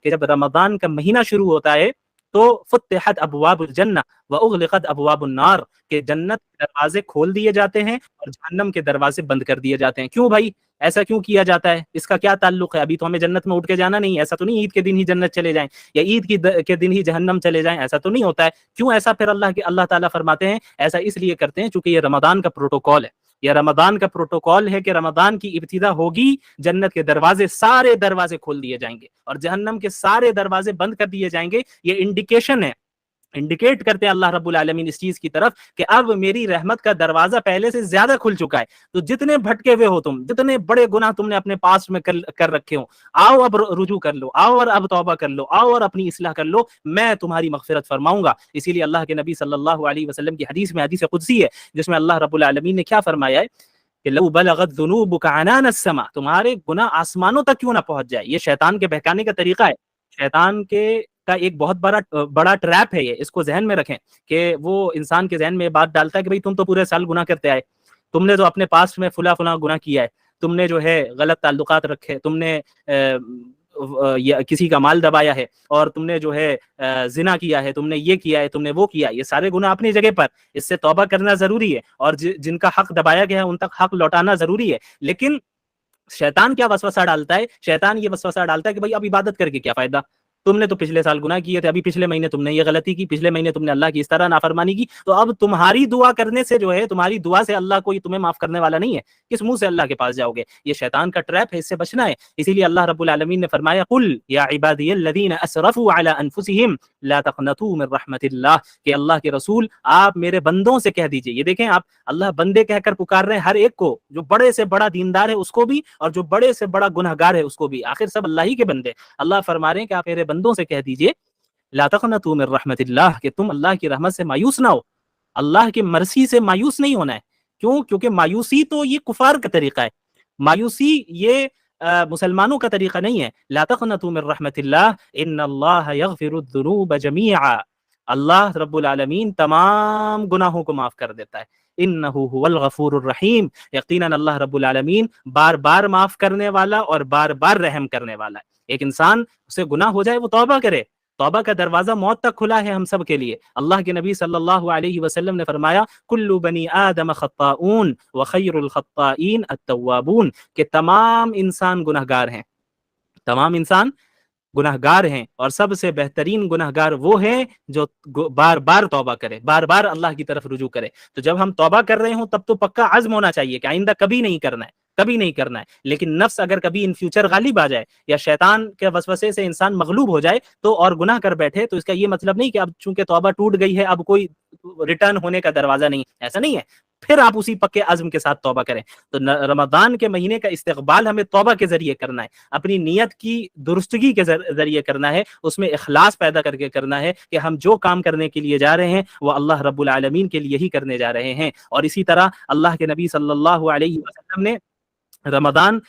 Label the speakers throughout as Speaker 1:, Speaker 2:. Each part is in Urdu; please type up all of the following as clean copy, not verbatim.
Speaker 1: کہ جب رمضان کا مہینہ شروع ہوتا ہے تو فتحت ابواب الجنہ واغلقت ابواب النار، کہ جنت کے دروازے کھول دیے جاتے ہیں اور جہنم کے دروازے بند کر دیے جاتے ہیں۔ کیوں بھائی ایسا کیوں کیا جاتا ہے؟ اس کا کیا تعلق ہے؟ ابھی تو ہمیں جنت میں اٹھ کے جانا نہیں ہے، ایسا تو نہیں عید کے دن ہی جنت چلے جائیں یا عید کے دن ہی جہنم چلے جائیں، ایسا تو نہیں ہوتا ہے۔ کیوں ایسا پھر اللہ تعالیٰ فرماتے ہیں ایسا اس لیے کرتے ہیں چونکہ یہ رمضان کا پروٹوکول ہے، یہ رمضان کا پروٹوکول ہے کہ رمضان کی ابتدا ہوگی، جنت کے دروازے سارے دروازے کھول دیے جائیں گے اور جہنم کے سارے دروازے بند کر دیے جائیں گے۔ یہ انڈیکیشن ہے، انڈیکیٹ کرتے ہیں اللہ رب العالمین اس چیز کی طرف کہ اب میری رحمت کا دروازہ پہلے سے زیادہ کھل چکا ہے، تو جتنے بھٹکے ہوئے ہو تم، جتنے بڑے گناہ تم نے اپنے پاس میں کر رکھے ہوں، آؤ اب رجوع کر لو، آؤ اور اب توبہ کر لو، آؤ اور اپنی اصلاح کر لو، میں تمہاری مغفرت فرماؤں گا۔ اسی لیے اللہ کے نبی صلی اللہ علیہ وسلم کی حدیث میں، حدیث قدسی ہے، جس میں اللہ رب العالمین نے کیا فرمایا ہے کہ لو بلغت ذنوبک عنان السماء، تمہارے گناہ آسمانوں تک کیوں نہ پہنچ جائے۔ یہ شیطان کے بہکانے کا طریقہ ہے، شیطان کا ایک بہت بڑا ٹریپ ہے یہ، اس کو ذہن میں رکھیں کہ وہ انسان کے ذہن میں بات ڈالتا ہے کہ بھئی تم تو پورے سال گناہ کرتے آئے، تم نے تو اپنے پاسٹ میں فلاں گناہ کیا ہے، تم نے جو ہے غلط تعلقات رکھے، تم نے کسی کا مال دبایا ہے، اور تم نے جو ہے زنا کیا ہے، تم نے یہ کیا ہے، تم نے وہ کیا ہے، یہ سارے گناہ اپنی جگہ پر، اس سے توبہ کرنا ضروری ہے، اور جن کا حق دبایا گیا ہے ان تک حق لوٹانا ضروری ہے۔ لیکن شیطان کیا وسوسہ ڈالتا ہے؟ شیطان یہ وسوسہ ڈالتا ہے کہ بھئی اب عبادت کر کے کیا فائدہ، تم نے تو پچھلے سال گناہ کیے تھے، ابھی پچھلے مہینے تم نے یہ غلطی کی، پچھلے مہینے تم نے اللہ کی اس طرح نافرمانی کی، تو اب تمہاری دعا کرنے سے جو ہے، تمہاری دعا سے اللہ کوئی تمہیں معاف کرنے والا نہیں ہے، کس منہ سے اللہ کے پاس جاؤ گے؟ یہ شیطان کا ٹریپ ہے، اس سے بچنا ہے۔ اسی لیے اللہ رب العالمین نے فرمایا قل یا عبادی الذین اسرفوا علی انفسہم لا تقنطوا من رحمت اللہ، کہ اللہ کے رسول آپ میرے بندوں سے کہہ دیجئے۔ یہ دیکھیں آپ، اللہ بندے کہہ کر پکار رہے ہیں ہر ایک کو، جو بڑے سے بڑا دیندار ہے اس کو بھی، اور جو بڑے سے بڑا گنہگار ہے اس کو بھی، آخر سب اللہ ہی کے بندے۔ اللہ فرما رہے ہیں کہ آپ میرے بندوں سے کہہ دیجئے لا تقنطوا من رحمت اللہ، کہ تم اللہ کی رحمت سے مایوس نہ ہو، اللہ کی مرضی سے مایوس نہیں ہونا ہے۔ کیوں؟ کیونکہ مایوسی تو یہ کفار کا طریقہ ہے، مایوسی یہ مسلمانوں کا طریقہ نہیں ہے۔ لا تقنطوا من رحمت اللہ ان اللہ یغفر الذنوب جميعا، اللہ رب العالمین تمام گناہوں کو معاف کر دیتا ہے۔ انہ هو الغفور الرحیم، یقیناً اللہ رب العالمین بار بار معاف کرنے والا اور بار بار رحم کرنے والا ہے۔ ایک انسان سے گناہ ہو جائے وہ توبہ کرے، توبہ کا دروازہ موت تک کھلا ہے ہم سب کے لیے۔ اللہ کے نبی صلی اللہ علیہ وسلم نے فرمایا کل بنی آدم خطاؤن وخیر الخطائین التوابون، کہ تمام انسان گنہگار ہیں، تمام انسان گناہگار ہیں، اور سب سے بہترین گناہگار وہ ہیں جو بار بار توبہ کرے، بار بار اللہ کی طرف رجوع کرے۔ تو جب ہم توبہ کر رہے ہوں تب تو پکا عزم ہونا چاہیے کہ آئندہ کبھی نہیں کرنا ہے، کبھی نہیں کرنا ہے۔ لیکن نفس اگر کبھی ان فیوچر غالب آ جائے یا شیطان کے وسوسے سے انسان مغلوب ہو جائے تو اور گناہ کر بیٹھے، تو اس کا یہ مطلب نہیں کہ اب چونکہ توبہ ٹوٹ گئی ہے اب کوئی ریٹرن ہونے کا دروازہ نہیں، ایسا نہیں ہے۔ پھر آپ اسی پکے عزم کے ساتھ توبہ کریں۔ تو رمضان کے مہینے کا استقبال ہمیں توبہ کے ذریعے کرنا ہے، اپنی نیت کی درستگی کے ذریعے کرنا ہے، اس میں اخلاص پیدا کر کے کرنا ہے کہ ہم جو کام کرنے کے لیے جا رہے ہیں وہ اللہ رب العالمین کے لیے ہی کرنے جا رہے ہیں۔ اور اسی طرح اللہ کے نبی صلی اللہ علیہ وسلم نے رمضان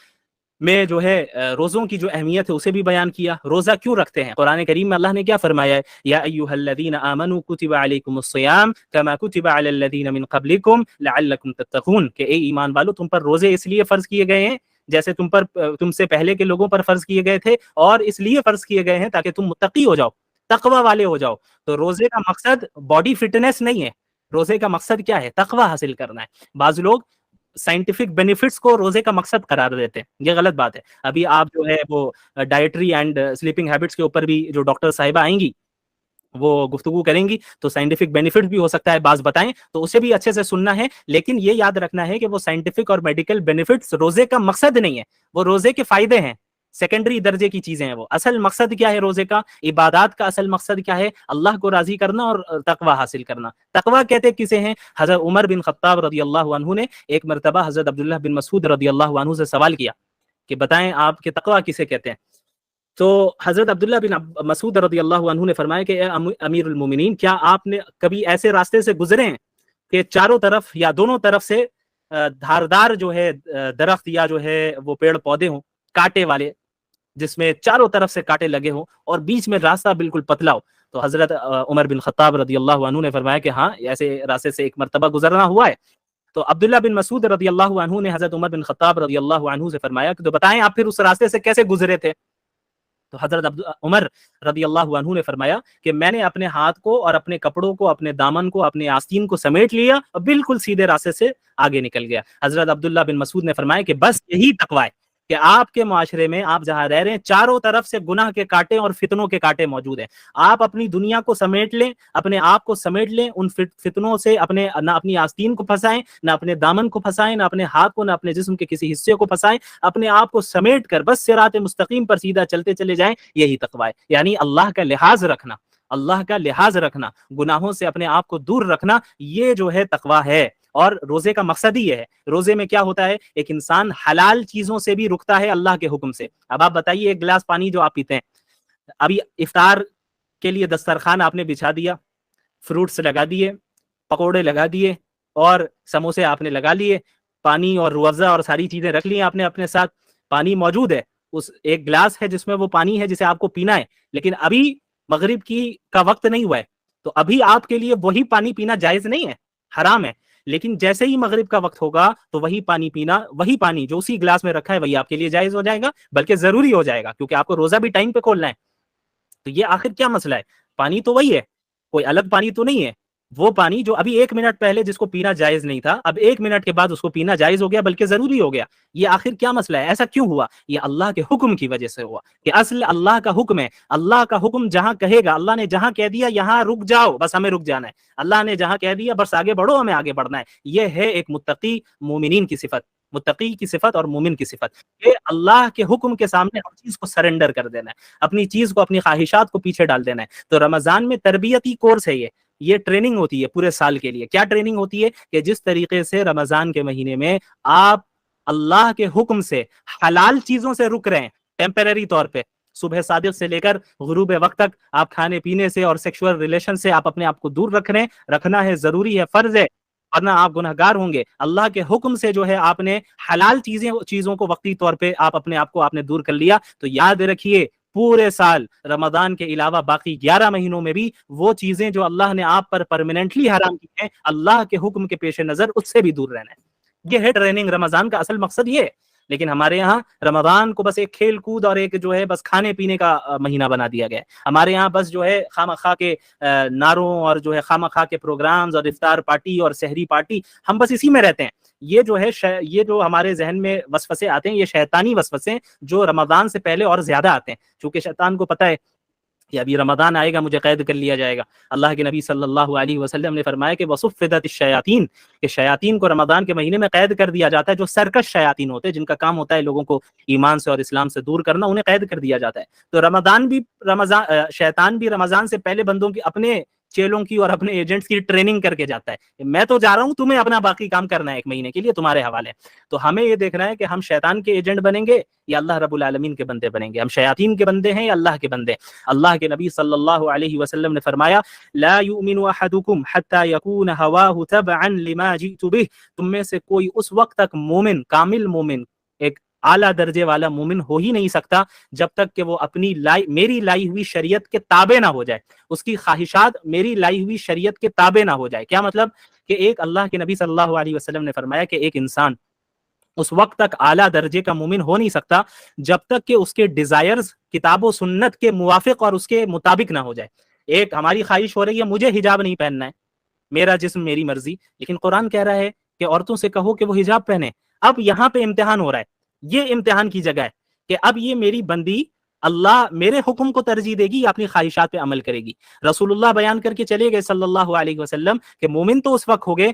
Speaker 1: میں جو ہے روزوں کی جو اہمیت ہے اسے بھی بیان کیا۔ روزہ کیوں رکھتے ہیں؟ قرآن کریم میں اللہ نے کیا فرمایا ہے؟ یا ایھا الذین آمنوا کتب علیکم الصیام کما کتب علی الذین من قبلکم لعلکم تتقون، کہ اے ایمان والو تم پر روزے اس لیے فرض کیے گئے ہیں جیسے تم سے پہلے کے لوگوں پر فرض کیے گئے تھے، اور اس لیے فرض کیے گئے ہیں تاکہ تم متقی ہو جاؤ، تقوی والے ہو جاؤ۔ تو روزے کا مقصد باڈی فٹنس نہیں ہے، روزے کا مقصد کیا ہے؟ تقوی حاصل کرنا ہے۔ بعض لوگ سائنٹیفک بینیفٹس کو روزے کا مقصد قرار دیتے ہیں، یہ غلط بات ہے۔ ابھی آپ جو ہے وہ ڈائٹری اینڈ سلیپنگ ہیبٹس کے اوپر بھی جو ڈاکٹر صاحبہ آئیں گی وہ گفتگو کریں گی، تو سائنٹیفک بینیفٹ بھی ہو سکتا ہے بعض بتائیں، تو اسے بھی اچھے سے سننا ہے۔ لیکن یہ یاد رکھنا ہے کہ وہ سائنٹیفک اور میڈیکل بینیفٹس روزے کا مقصد نہیں ہے، وہ روزے کے فائدے ہیں، سیکنڈری درجے کی چیزیں ہیں وہ۔ اصل مقصد کیا ہے روزے کا؟ عبادات کا اصل مقصد کیا ہے؟ اللہ کو راضی کرنا اور تقوی حاصل کرنا۔ تقوی کہتے کسے ہیں؟ حضرت عمر بن خطاب رضی اللہ عنہ نے ایک مرتبہ حضرت عبداللہ بن مسعود رضی اللہ عنہ سے سوال کیا کہ بتائیں آپ کے تقوی کسے کہتے ہیں؟ تو حضرت عبداللہ بن مسعود رضی اللہ عنہ نے فرمایا کہ اے امیر المومنین، کیا آپ نے کبھی ایسے راستے سے گزرے ہیں کہ چاروں طرف یا دونوں طرف سے دھاردار جو ہے درخت یا جو ہے وہ پیڑ پودے ہوں کانٹے والے، جس میں چاروں طرف سے کانٹے لگے ہوں اور بیچ میں راستہ بالکل پتلا ہو؟ تو حضرت عمر بن خطاب رضی اللہ عنہ نے فرمایا کہ ہاں، ایسے راستے سے ایک مرتبہ گزرنا ہوا ہے۔ تو عبداللہ بن مسعود رضی اللہ عنہ نے حضرت عمر بن خطاب رضی اللہ عنہ سے فرمایا کہ تو بتائیں آپ پھر اس راستے سے کیسے گزرے تھے؟ تو حضرت عمر رضی اللہ عنہ نے فرمایا کہ میں نے اپنے ہاتھ کو اور اپنے کپڑوں کو، اپنے دامن کو، اپنے آستین کو سمیٹ لیا اور بالکل سیدھے راستے سے آگے نکل گیا۔ حضرت عبداللہ بن مسعود نے فرمایا کہ بس یہی تقوی ہے کہ آپ کے معاشرے میں، آپ جہاں رہ رہے ہیں، چاروں طرف سے گناہ کے کانٹے اور فتنوں کے کانٹے موجود ہیں۔ آپ اپنی دنیا کو سمیٹ لیں، اپنے آپ کو سمیٹ لیں، ان فتنوں سے نہ اپنی آستین کو پھنسائیں، نہ اپنے دامن کو پھنسائیں، نہ اپنے ہاتھ کو، نہ اپنے جسم کے کسی حصے کو پھنسائیں، اپنے آپ کو سمیٹ کر بس صراط مستقیم پر سیدھا چلتے چلے جائیں، یہی تقوی ہے۔ یعنی اللہ کا لحاظ رکھنا، اللہ کا لحاظ رکھنا، گناہوں سے اپنے آپ کو دور رکھنا، یہ جو ہے تقوی ہے۔ اور روزے کا مقصد ہی یہ ہے۔ روزے میں کیا ہوتا ہے؟ ایک انسان حلال چیزوں سے بھی رکتا ہے اللہ کے حکم سے۔ اب آپ بتائیے، ایک گلاس پانی جو آپ پیتے ہیں، ابھی افطار کے لیے دسترخوان آپ نے بچھا دیا، فروٹس لگا دیے، پکوڑے لگا دیے اور سموسے آپ نے لگا لیے، پانی اور روح افزا اور ساری چیزیں رکھ لی آپ نے اپنے ساتھ، پانی موجود ہے، اس ایک گلاس ہے جس میں وہ پانی ہے جسے آپ کو پینا ہے، لیکن ابھی مغرب کا وقت نہیں ہوا ہے، تو ابھی آپ کے لیے وہی پانی پینا جائز نہیں ہے، حرام ہے۔ لیکن جیسے ہی مغرب کا وقت ہوگا تو وہی پانی پینا، وہی پانی جو اسی گلاس میں رکھا ہے، وہی آپ کے لیے جائز ہو جائے گا، بلکہ ضروری ہو جائے گا، کیونکہ آپ کو روزہ بھی ٹائم پہ کھولنا ہے۔ تو یہ آخر کیا مسئلہ ہے؟ پانی تو وہی ہے، کوئی الگ پانی تو نہیں ہے۔ وہ پانی جو ابھی 1 منٹ پہلے جس کو پینا جائز نہیں تھا، اب 1 منٹ کے بعد اس کو پینا جائز ہو گیا، بلکہ ضروری ہو گیا۔ یہ آخر کیا مسئلہ ہے؟ ایسا کیوں ہوا؟ یہ اللہ کے حکم کی وجہ سے ہوا، کہ اصل اللہ کا حکم ہے۔ اللہ کا حکم جہاں کہے گا، اللہ نے جہاں کہہ دیا یہاں رک جاؤ، بس ہمیں رک جانا ہے۔ اللہ نے جہاں کہہ دیا بس آگے بڑھو، ہمیں آگے بڑھنا ہے۔ یہ ہے ایک متقی مومنین کی صفت، متقی کی صفت اور مومن کی صفت، کہ اللہ کے حکم کے سامنے ہر چیز کو سرنڈر کر دینا ہے، اپنی چیز کو، اپنی خواہشات کو پیچھے ڈال دینا ہے۔ تو رمضان میں تربیتی کورس ہے یہ ٹریننگ ہوتی ہے پورے سال کے لیے۔ کیا ٹریننگ ہوتی ہے؟ کہ جس طریقے سے رمضان کے مہینے میں آپ اللہ کے حکم سے حلال چیزوں سے رک رہے ہیں ٹیمپرری طور پہ، صبح صادق سے لے کر غروب وقت تک آپ کھانے پینے سے اور سیکشول ریلیشن سے آپ اپنے آپ کو دور رکھ رہے ہیں، رکھنا ہے، ضروری ہے، فرض ہے، ورنہ آپ گنہگار ہوں گے۔ اللہ کے حکم سے جو ہے آپ نے حلال چیزوں کو وقتی طور پہ اپنے آپ کو آپ نے دور کر لیا، تو یاد رکھیے پورے سال رمضان کے علاوہ باقی 11 مہینوں میں بھی وہ چیزیں جو اللہ نے آپ پر پرماننٹلی حرام کی ہیں، اللہ کے حکم کے پیش نظر اس سے بھی دور رہنا ہے۔ یہ ہے ٹریننگ، رمضان کا اصل مقصد یہ ہے۔ لیکن ہمارے یہاں رمضان کو بس ایک کھیل کود اور ایک جو ہے بس کھانے پینے کا مہینہ بنا دیا گیا ہے۔ ہمارے یہاں بس جو ہے خواہ مخواہ کے نعروں اور جو ہے خواہ مخواہ کے پروگرامز اور افطار پارٹی اور سحری پارٹی، ہم بس اسی میں رہتے ہیں۔ یہ جو ہے یہ جو ہمارے ذہن میں وسوسے آتے ہیں، یہ شیطانی وسوسے جو رمضان سے پہلے اور زیادہ آتے ہیں، چونکہ شیطان کو پتہ ہے کہ ابھی رمضان آئے گا، مجھے قید کر لیا جائے گا۔ اللہ کے نبی صلی اللہ علیہ وسلم نے فرمایا کہ وصفدت الشیاطین، کہ شیاطین کو رمضان کے مہینے میں قید کر دیا جاتا ہے، جو سرکش شیاطین ہوتے ہیں، جن کا کام ہوتا ہے لوگوں کو ایمان سے اور اسلام سے دور کرنا، انہیں قید کر دیا جاتا ہے۔ تو شیطان بھی رمضان سے پہلے بندوں کی، اپنے چیلوں کی اور اپنے ایجنٹس کی ٹریننگ کر کے جاتا ہے، میں تو جا رہا ہوں، تمہیں اپنا باقی کام کرنا ہے، 1 مہینے کے لیے تمہارے حوالے۔ تو ہمیں یہ دیکھنا ہے کہ ہم شیطان کے ایجنٹ بنیں گے یا اللہ رب العالمین کے بندے بنیں گے، ہم شیاطین کے بندے ہیں یا اللہ کے بندے۔ اللہ کے نبی صلی اللہ علیہ وسلم نے فرمایا لا یؤمن احدکم حتی یکون ہواہ تبعا لما جئت بہ، تم میں سے کوئی اس وقت تک مومن، کامل مومن، ایک اعلیٰ درجے والا مومن ہو ہی نہیں سکتا جب تک کہ وہ اپنی میری لائی ہوئی شریعت کے تابع نہ ہو جائے، اس کی خواہشات میری لائی ہوئی شریعت کے تابع نہ ہو جائے۔ کیا مطلب؟ کہ ایک اللہ کے نبی صلی اللہ علیہ وسلم نے فرمایا کہ ایک انسان اس وقت تک اعلیٰ درجے کا مومن ہو نہیں سکتا جب تک کہ اس کے ڈیزائرز کتاب و سنت کے موافق اور اس کے مطابق نہ ہو جائے۔ ایک ہماری خواہش ہو رہی ہے مجھے حجاب نہیں پہننا ہے، میرا جسم میری مرضی، لیکن قرآن کہہ رہا ہے کہ عورتوں سے کہو کہ وہ حجاب پہنے۔ اب یہاں پہ امتحان ہو رہا ہے، یہ امتحان کی جگہ ہے کہ اب یہ میری بندی اللہ میرے حکم کو ترجیح دے گی یا اپنی خواہشات پہ عمل کرے گی۔ رسول اللہ بیان کر کے چلے گئے صلی اللہ علیہ وسلم کہ مومن تو اس وقت ہو گئے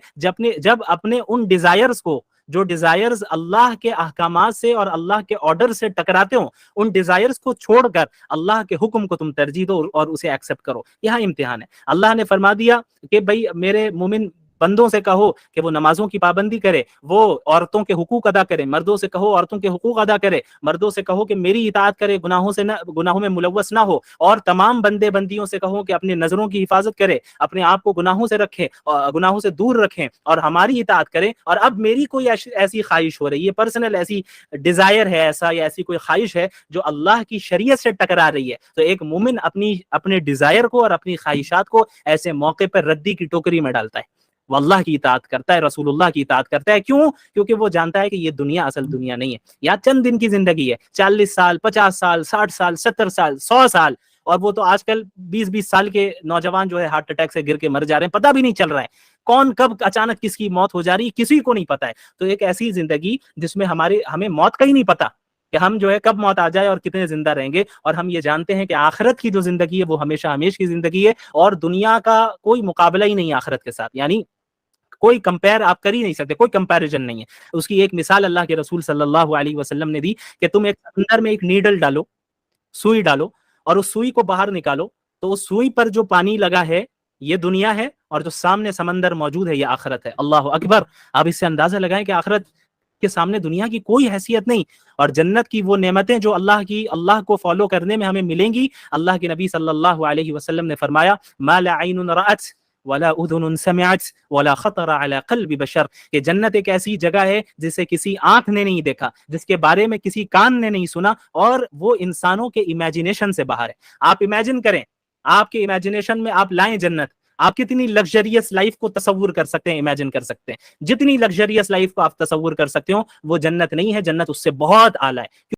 Speaker 1: جب اپنے ان ڈیزائرز کو، جو ڈیزائرز اللہ کے احکامات سے اور اللہ کے آرڈر سے ٹکراتے ہوں، ان ڈیزائرز کو چھوڑ کر اللہ کے حکم کو تم ترجیح دو اور اسے ایکسپٹ کرو۔ یہاں امتحان ہے۔ اللہ نے فرما دیا کہ بھائی میرے مومن بندوں سے کہو کہ وہ نمازوں کی پابندی کرے، وہ عورتوں کے حقوق ادا کرے، مردوں سے کہو عورتوں کے حقوق ادا کرے، مردوں سے کہو کہ میری اطاعت کرے، گناہوں میں ملوث نہ ہو، اور تمام بندے بندیوں سے کہو کہ اپنی نظروں کی حفاظت کرے، اپنے آپ کو گناہوں سے رکھے، گناہوں سے دور رکھیں اور ہماری اطاعت کرے۔ اور اب میری کوئی ایسی خواہش ہو رہی ہے، پرسنل ایسی ڈیزائر ہے، ایسا یا ایسی کوئی خواہش ہے جو اللہ کی شریعت سے ٹکرا رہی ہے، تو ایک مومن اپنے ڈیزائر کو اور اپنی خواہشات کو ایسے موقع پر ردی کی ٹوکری میں ڈالتا ہے۔ وہ اللہ کی اطاعت کرتا ہے، رسول اللہ کی اطاعت کرتا ہے. کیوں؟ کیونکہ وہ جانتا ہے کہ یہ دنیا اصل دنیا نہیں ہے، یا چند دن کی زندگی ہے، 40 سال 50 سال 60 سال 70 سال 100 سال. اور وہ تو آج کل 20 سال کے نوجوان جو ہے ہارٹ اٹیک سے گر کے مر جا رہے ہیں، پتہ بھی نہیں چل رہا ہے کون کب اچانک کس کی موت ہو جا رہی ہے، کسی کو نہیں پتا ہے. تو ایک ایسی زندگی جس میں ہمیں موت کا ہی نہیں پتا کہ ہم جو ہے کب موت آ جائے اور کتنے زندہ رہیں گے. اور ہم یہ جانتے ہیں کہ آخرت کی جو زندگی ہے وہ ہمیشہ ہمیشہ کی زندگی ہے، اور دنیا کا کوئی مقابلہ ہی نہیں ہے آخرت کے ساتھ. یعنی کوئی کمپیئر آپ کر ہی نہیں سکتے، کوئی کمپیریزن نہیں ہے. اس کی ایک مثال اللہ کے رسول صلی اللہ علیہ وسلم نے دی کہ تم ایک سمندر میں ایک نیڈل ڈالو، سوئی ڈالو، اور اس سوئی کو باہر نکالو، تو اس سوئی پر جو پانی لگا ہے یہ دنیا ہے، اور جو سامنے سمندر موجود ہے یہ آخرت ہے. اللہ اکبر. آپ اس سے اندازہ لگائیں کہ آخرت کے سامنے دنیا کی کوئی حیثیت نہیں. اور جنت کی وہ نعمتیں جو اللہ کو فالو کرنے میں ہمیں ملیں گی، اللہ کے نبی صلی اللہ علیہ وسلم نے فرمایا ما لا عین رأت ولا اذن سمعت ولا خطر على قلب بشر، کہ جنت ایک ایسی جگہ ہے جسے کسی آنکھ نے نہیں دیکھا، جس کے بارے میں کسی کان نے نہیں سنا، اور وہ انسانوں کے امیجنیشن سے باہر ہے. آپ امیجن کریں، آپ کے امیجنیشن میں آپ لائیں جنت، آپ کتنی لگژریس لائف کو تصور کر سکتے ہیں، امیجن کر سکتے ہیں. جتنی لگژریس لائف کو آپ تصور کر سکتے ہو وہ جنت نہیں ہے، جنت اس سے بہت اعلیٰ ہے.